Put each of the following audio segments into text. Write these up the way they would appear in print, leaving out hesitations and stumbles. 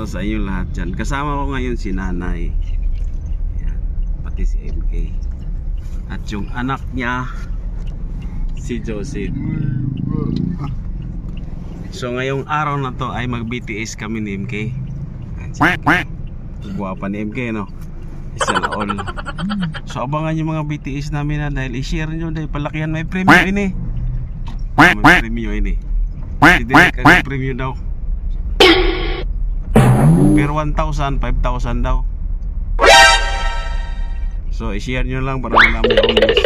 sa inyo lahat dyan. Kasama ko ngayon si nanay. Ayan, pati si MK. At yung anak niya, si Joseph. So ngayong araw na to ay mag BTS kami ni MK. Guwapa ni MK, no? Isa na all. So abangan yung mga BTS namin na dahil i-share nyo dahil palakihan may premium ini. May premium ini. Hindi kagay premium daw. Per 1,000, 5,000 daw. So i-share nyo lang para malaman yung miss.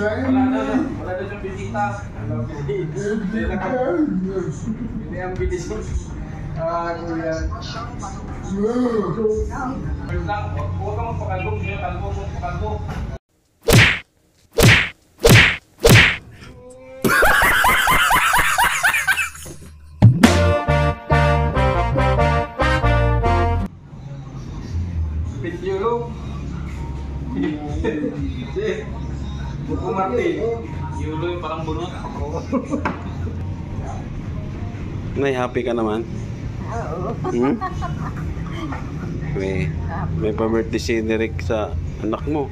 Wala na siyang bisita. Hindi ang bisita. Kuya. Wait lang, huwag kang magpakalbog. Magpakalbog. Pityulog. Buko Martin. Yulo yung parang bunot. Nay, happy ka naman? Oo. Hmm? May pa-birthday si Derek sa anak mo.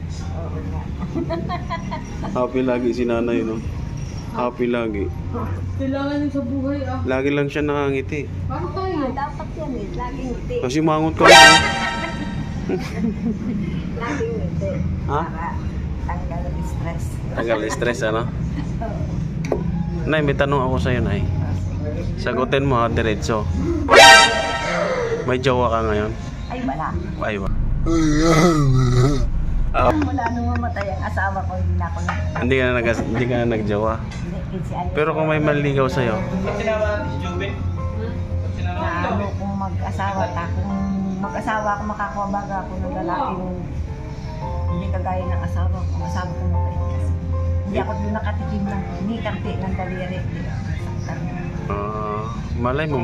Happy lagi si nanay, no? Happy lagi. Kailangan yun sa buhay ah. Lagi lang siya nakangiti. Paano tayo? Dapat yan eh, laging ngiti. Kasi mangot ka lang. Laging ngiti. Ha? Para tanggal ang stress. Tagal stress, ano? Nay, may tanong ako sa'yo, Nay. Sagutin mo ha, diretso. May jowa ka ngayon? Ay wala. Ay, wala. Wala nung mamatay ang asawa ko, hindi na ako Hindi ka na nagjowa. Pero kung may manligaw sa'yo, Ba't sinawa natin si Jubin? Ba't sinawa natin? Naano kung mag-asawa ta, kung mag-asawa ako, makakuha baga ako ng lalaking hindi kagaya ng asawa ko. Ang asawa ko mabait kasi. Hindi ako doon nakatikim ng kante ng daliri. malay mo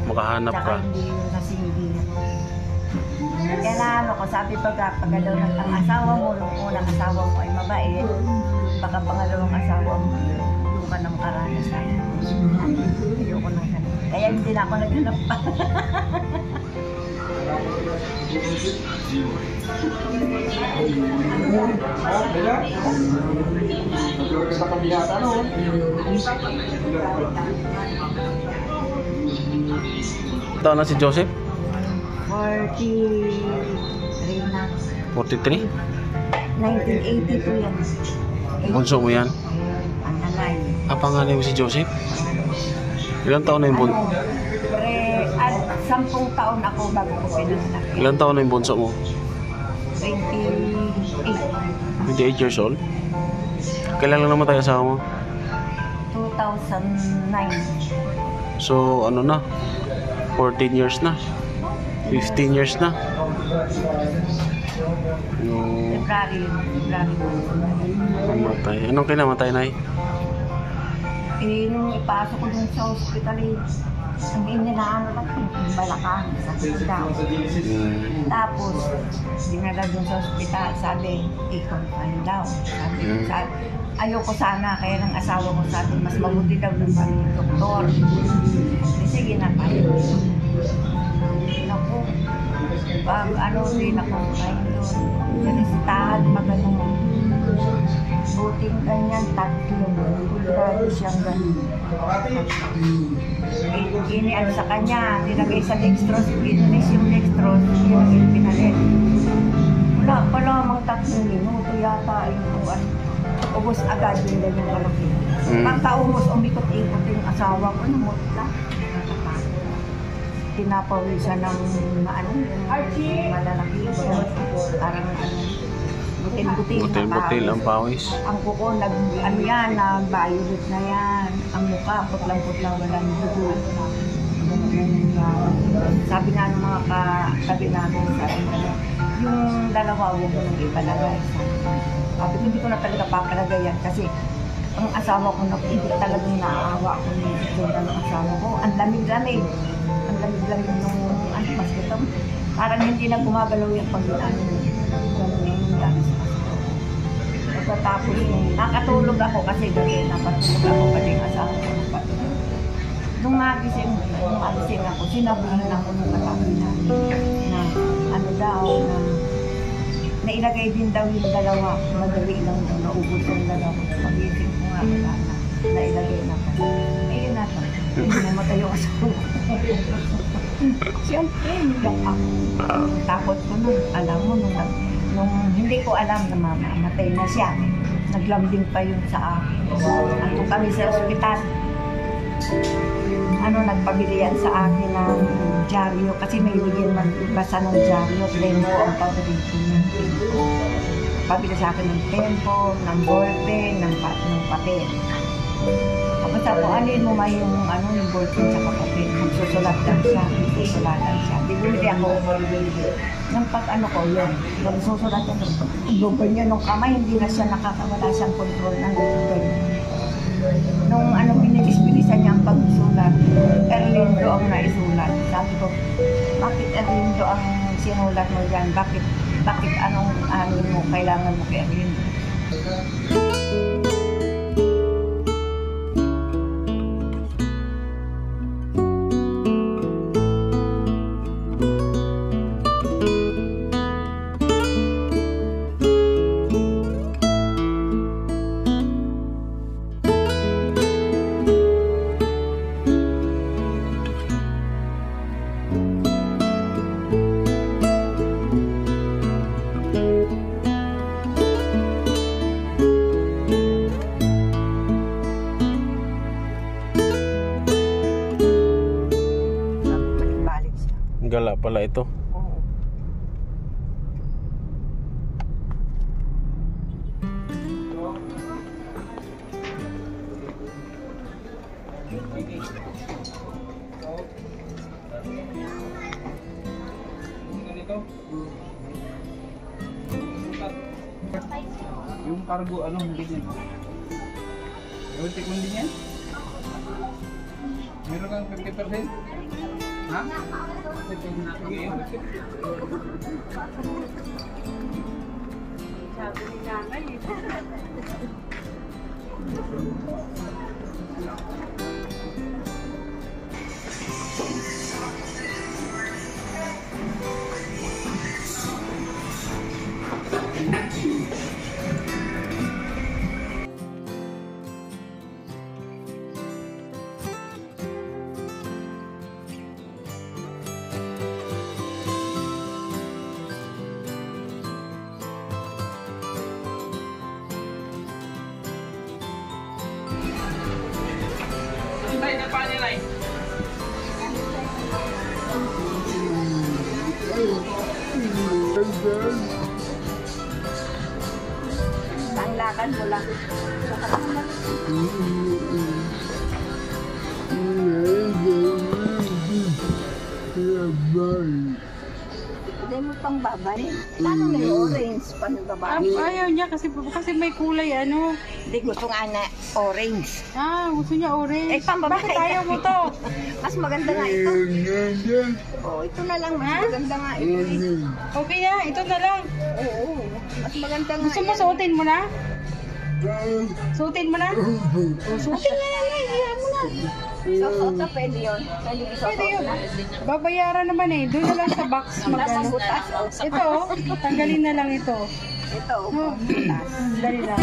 makahanap Tsaka ka. hindi yung nasindi. Kaya na ano ko, sabi pag daw ang asawa mo, nung unang asawa mo ay mabait, baka pangalawang asawa mo, doon ka na makaranas tayo. Ayoko nang ganun. Kaya hindi na ako naghanap pa. Taon na si Joseph? 43 na. 43? 1982 yan. Bunso mo yan? Ang nanay. Panganay mo si Joseph? Ilang taon na yung bunso? At 10 taon ako bago ko pinanganak. Ilang taon na yung bunso mo? 28. 28 years old? Kailan lang namatay asawa mo? 2009. So ano na? 14 years na? 15 years na? February. Namatay. Anong kinamatay, Nay? Nung ipasok ko dun sa hospital ang ininaano lang yung balakang sa daw. Tapos, dinala dun sa hospital, sabi, i-confine daw. Sabi, ayoko sana, kaya ng asawa ko sabi, mas mabuti daw ng doktor. Sige na kayo. Naku, pag ano din ako, kayo doon, nalistahan, magano. buting ganyan, 3. Kulado siyang ganyan. Ini sa kanya, nilagay sa dextrose, inis yung dextrose, yung pinalit. Wala pa lamang 3 minuto yata yung ubos agad yung ganyan kalaki. Pagkaubos, umikot-ikot yung asawa ko, namutla. Tinapawisan ng malalaki. Parang Butil-butil ang pawis. Ang kuko, nag-violet na yan. Ang mukha, putlang-putlang, walang dugo. Sabi nga ng mga katabi namin, sabi nga, yung dalawa, huwag mo nang ipalagay. Sabi ko, hindi ko na talaga papalagay yan kasi ang asawa ko na hindi talagang naaawa ko ng asawa ko. Ang lamig-lamig. Ang lamig-lamig nung mas ito. Parang hindi na gumagalaw yung pag-ilan. Pagkatapos nakatulog ako kasi gabi napatulog ako pati yung asawa ko napatulog. Nung magising ako, sinabihan ako ng katabi namin na ano daw, na nailagay din daw yung dalawa. Madali lang daw, naubos yung dalawa. Magising ko nga, wala na. Nailagay na pa. Ayun na to. Hindi namatay yung asawa ko. Siyempre, niyak ako. Takot ko nun. Alam mo, nung hindi ko alam na mamamatay na siya, naglambing pa yun sa akin. Ano kami sa ospital. Nagpabili yan sa akin ng dyaryo kasi may bigyan magbasa ng dyaryo. Tempo ang paborito niya. Pabili sa akin ng tempo, ng ballpen, ng papel. Kapag sabi ko, alin mo ma yung ballpen sa papel. Magsusulat lang siya. Susulatan siya. Di bumili ako. Nang ko yun. Magsusulat yan. Gugon niya nung kamay, hindi na siya nakakawala siyang control ng gugon. Nung binilis-bilisan niya ang pagsulat, Erlindo ang naisulat. Sabi ko, bakit Erlindo ang sinulat mo dyan? Bakit anong mo kailangan mo kay Erlindo? Gala pala ito. Oo. Yung cargo, hindi din. Yung tikman din yan? Meron kang 50%? Ha? Sige. Sabi ni nanay. Tay, napaan niya, Nay? Ang lakad mo lang. Hindi mo pang babay. Paano may orange? Paano babay? Ayaw niya kasi may kulay Hindi gusto nga na orange. gusto niya orange. Pambabae. Bakit ayaw mo to? Mas maganda nga ito. Ito na lang. Mas maganda nga ito. Okay na, ito na lang. Oo. Mas maganda nga Gusto mo suotin mo na? Suotin mo na? Suotin na lang, iyan mo na. Sosot na pwede yun. Pwede Pwede yun. na. Babayaran naman Doon na lang sa box Nasa magano. butas. Ito, tanggalin na lang ito. Ito, butas. Dali lang.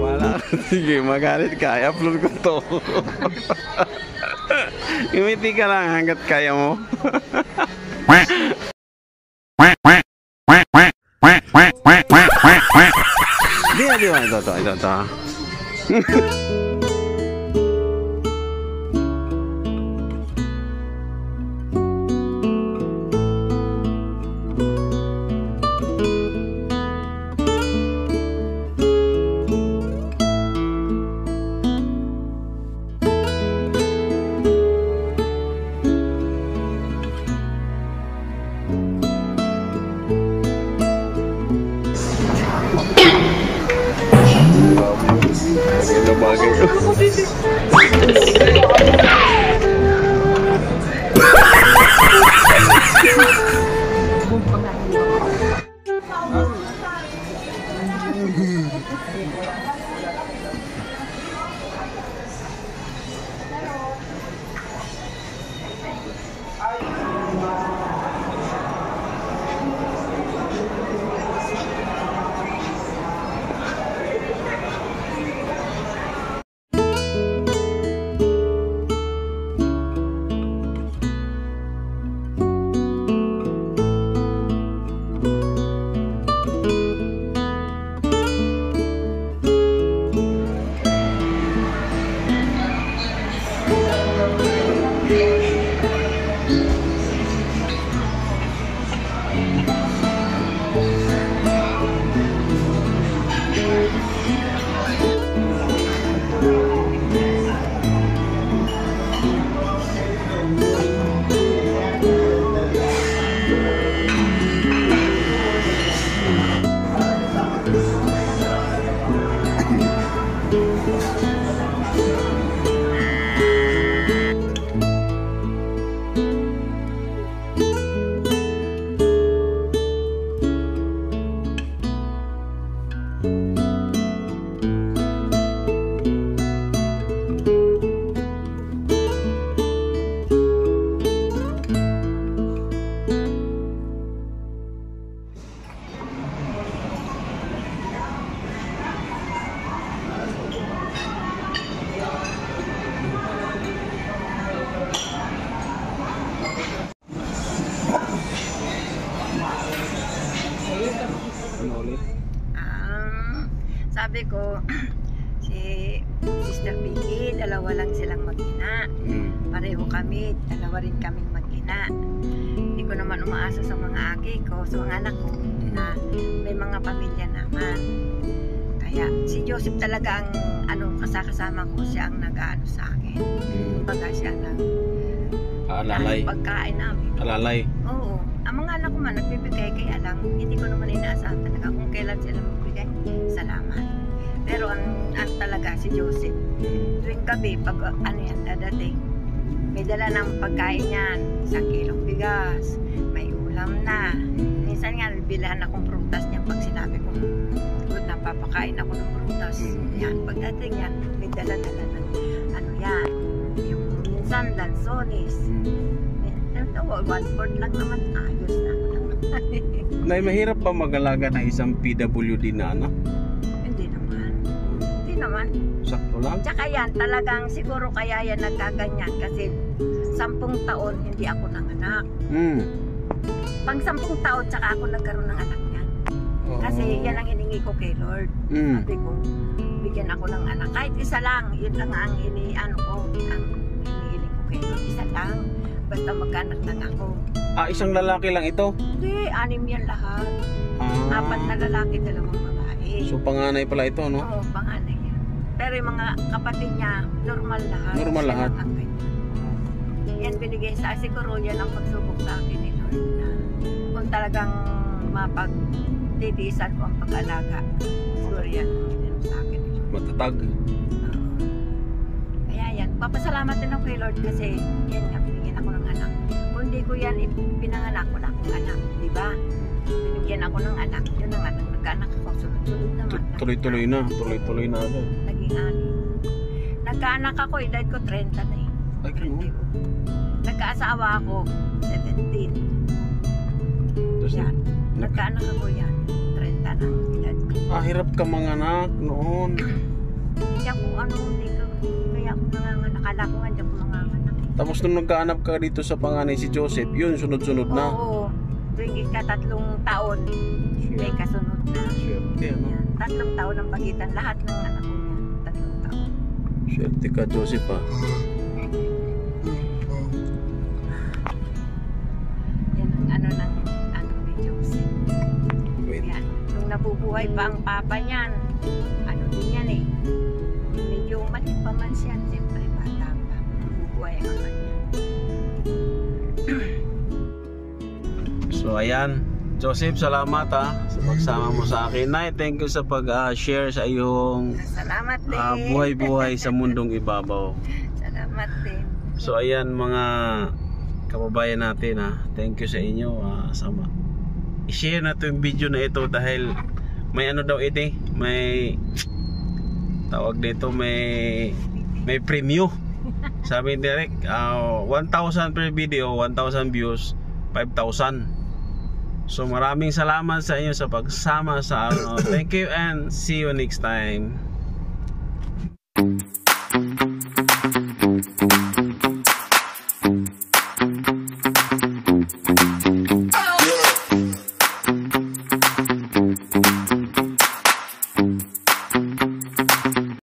Wala. Sige, magalit ka. I-upload ko to. Ngumiti ka lang hanggat kaya mo. Di ba? Ito. Maganda bagay. Sabi ko, si Sister Vicky, dalawa lang silang mag-ina. Pareho kami, dalawa rin kaming mag-ina. Hindi ko naman umaasa sa mga aki ko, sa mga anak ko, na may mga pamilya naman. Kaya si Joseph talaga ang kasama ko, siya ang nag-aano sa akin. Kumbaga siya nang Alalay. pagkain namin. Alalay. Oo. Ang mga anak ko man nagbibigay, kaya lang hindi ko naman inaasahan talaga kung kailan sila magbigay. Salamat. Pero ang talaga si Joseph, tuwing gabi pag dadating, may dala ng pagkain yan, 1 kilong bigas, may ulam na. Minsan nga bilahan akong prutas niya pag sinabi ko napapakain ako ng prutas. Yan, pagdating yan, may dala-dala ng yan, yung minsan lansones. One-fourth lang naman, ayos na ako naman. Nay, mahirap ba mag-alaga ng isang PWD na anak? Hindi naman. Sakto lang? Tsaka yan, talagang siguro kaya yan nagkaganyan kasi 10 taon hindi ako nanganak. Pang 10 taon tsaka ako nagkaroon ng anak niyan. Kasi yan ang hiningi ko kay Lord. Sabi ko, bigyan ako ng anak. Kahit isa lang, yun lang ang hinihiling ko kay Lord. Isa lang. Basta magkanak lang ako. Isang lalaki lang ito? Hindi, 6 yan lahat. 4 na lalaki, 2 babae. So panganay pala ito, no? Oo, panganay yan. Pero yung mga kapatid niya, normal lahat. Normal Siya lahat. lang ang ganyan. Yan binigay sa siguro yan ang pagsubok sa akin ni Lord na kung talagang mapagtitiisan ko ang pag-alaga. Siguro yan sa akin. Matatag. Kaya yan, papasalamat din ako kay Lord kasi yan nga, binigyan ako ng anak. Kung di ko yan pinanganak, wala akong anak, di ba? Binigyan ako ng anak. Yun na nga, nung nagkaanak ako, sunod-sunod naman. Tuloy-tuloy na agad. Naging ani. Nagkaanak ako, edad ko 30 na eh. Ay, ganun. Nagkaasawa ako, 17. Tapos, Yan. Nagkaanak ako yan, 30 na edad ko. hirap ka manganak noon. Kaya kung ano, hindi ko, kaya ako nanganganak. Akala ko nga, hindi ako nanganganak. Tapos nung nagkaanap ka dito sa panganay si Joseph, yun, sunod-sunod na. Oo, tuwing ika-3 taon, may kasunod na. Swerte, ano? Yan. 3 taon ang pagitan, lahat ng anak ko yan, 3 taon. Swerte ka, Joseph, ah. Yan ang ano ni Joseph. Wait. Yan. Nung nabubuhay pa ang papa niyan, ano din yan eh. Medyo maliit pa man siya, siyempre bata pa. Nabubuhay ang ama niya. So, ayan. Joseph, salamat, sa pagsama mo sa akin. Nay, thank you sa pag-share sa iyong Salamat din. buhay-buhay sa mundong ibabaw. Salamat din. So, ayan mga kababayan natin, thank you sa inyo. I-share na ito yung video na ito dahil may ano daw ito, may tawag dito, may preview. Sabi ni Derek, 1,000 per video, 1,000 views, 5,000. So maraming salamat sa inyo sa pagsama sa ano. Thank you and see you next time.